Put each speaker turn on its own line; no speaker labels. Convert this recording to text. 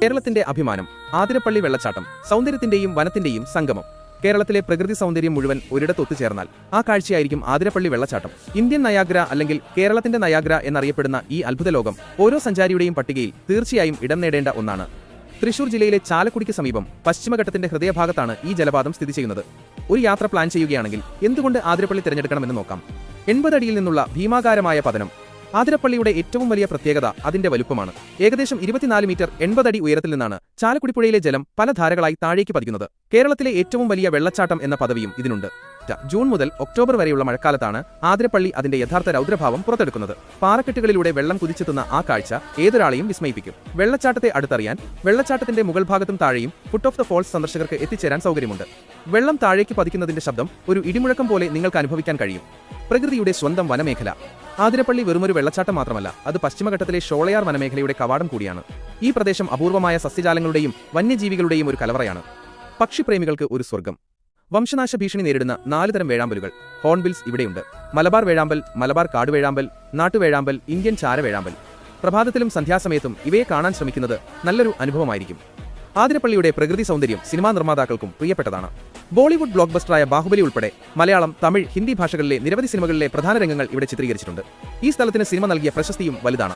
കേരളത്തിന്റെ അഭിമാനം ആതിരപ്പള്ളി വെള്ളച്ചാട്ടം സൗന്ദര്യത്തിന്റെയും വനത്തിന്റെയും സംഗമം. കേരളത്തിലെ പ്രകൃതി സൗന്ദര്യം മുഴുവൻ ഒരിടത്ത് ഒത്തുചേർന്നാൽ ആ കാഴ്ചയായിരിക്കും ആതിരപ്പള്ളി വെള്ളച്ചാട്ടം. ഇന്ത്യൻ നയാഗ്ര അല്ലെങ്കിൽ കേരളത്തിന്റെ നയാഗ്ര എന്നറിയപ്പെടുന്ന ഈ അത്ഭുത ലോകം ഓരോ സഞ്ചാരിയുടെയും പട്ടികയിൽ തീർച്ചയായും ഇടം നേടേണ്ട ഒന്നാണ്. തൃശൂർ ജില്ലയിലെ ചാലക്കുടിക്ക് സമീപം പശ്ചിമഘട്ടത്തിന്റെ ഹൃദയഭാഗത്താണ് ഈ ജലപാതം സ്ഥിതി ചെയ്യുന്നത്. ഒരു യാത്ര പ്ലാൻ ചെയ്യുകയാണെങ്കിൽ എന്തുകൊണ്ട് ആതിരപ്പള്ളി തിരഞ്ഞെടുക്കണമെന്ന് നോക്കാം. 80 അടിയിൽ നിന്നുള്ള ഭീമാകാരമായ പതനം. ആതിരപ്പള്ളിയുടെ ഏറ്റവും വലിയ പ്രത്യേകത അതിന്റെ വലുപ്പമാണ്. ഏകദേശം 24 മീറ്റർ 80 അടി ഉയരത്തിൽ നിന്നാണ് ചാലക്കുടിപ്പുഴയിലെ ജലം പല ധാരകളായി താഴേക്ക് പതിക്കുന്നത്. കേരളത്തിലെ ഏറ്റവും വലിയ വെള്ളച്ചാട്ടം എന്ന പദവിയും ഇതിനുണ്ട്. ജൂൺ മുതൽ ഒക്ടോബർ വരെയുള്ള മഴക്കാലത്താണ് ആതിരപ്പള്ളി അതിന്റെ യഥാർത്ഥ രൗദ്രഭാവം പുറത്തെടുക്കുന്നത്. പാറക്കെട്ടുകളിലൂടെ വെള്ളം കുതിച്ചെത്തുന്ന ആ കാഴ്ച ഏതൊരാളെയും വിസ്മയിപ്പിക്കും. വെള്ളച്ചാട്ടത്തെ അടുത്തറിയാൻ വെള്ളച്ചാട്ടത്തിന്റെ മുകൾ ഭാഗത്തും താഴെയും ഫുട്ട് ഓഫ് ദ ഫോൾസ് സന്ദർശകർക്ക് എത്തിച്ചേരാൻ സൗകര്യമുണ്ട്. വെള്ളം താഴേക്ക് പതിക്കുന്നതിന്റെ ശബ്ദം ഒരു ഇടിമുഴക്കം പോലെ നിങ്ങൾക്ക് അനുഭവിക്കാൻ കഴിയും. പ്രകൃതിയുടെ സ്വന്തം വനമേഖല. ആതിരപ്പള്ളി വെറുമൊരു വെള്ളച്ചാട്ടം മാത്രമല്ല, അത് പശ്ചിമഘട്ടത്തിലെ ഷോളയാർ വനമേഖലയുടെ കവാടം കൂടിയാണ്. ഈ പ്രദേശം അപൂർവമായ സസ്യജാലങ്ങളുടെയും വന്യജീവികളുടെയും ഒരു കലവറയാണ്. പക്ഷിപ്രേമികൾക്ക് ഒരു സ്വർഗം. വംശനാശ ഭീഷണി നേരിടുന്ന 4 തരം വേഴാമ്പലുകൾ ഹോൺബിൽസ് ഇവിടെയുണ്ട്. മലബാർ വേഴാമ്പൽ, മലബാർ കാടുവേഴാമ്പൽ, നാട്ടുവേഴാമ്പൽ, ഇന്ത്യൻ ചാരവേഴാമ്പൽ. പ്രഭാതത്തിലും സന്ധ്യാസമയത്തും ഇവയെ കാണാൻ ശ്രമിക്കുന്നത് നല്ലൊരു അനുഭവമായിരിക്കും. ആതിരപ്പള്ളിയുടെ പ്രകൃതി സൗന്ദര്യം സിനിമാ നിർമ്മാതാക്കൾക്കും പ്രിയപ്പെട്ടതാണ്. ബോളിവുഡ് ബ്ലോക്ക് ബസ്റ്ററായ ബാഹുബലി ഉൾപ്പെടെ മലയാളം, തമിഴ്, ഹിന്ദി ഭാഷകളിലെ നിരവധി സിനിമകളിലെ പ്രധാന രംഗങ്ങൾ ഇവിടെ ചിത്രീകരിച്ചിട്ടുണ്ട്. ഈ സ്ഥലത്തിന് സിനിമ നൽകിയ പ്രശസ്തിയും വലുതാണ്.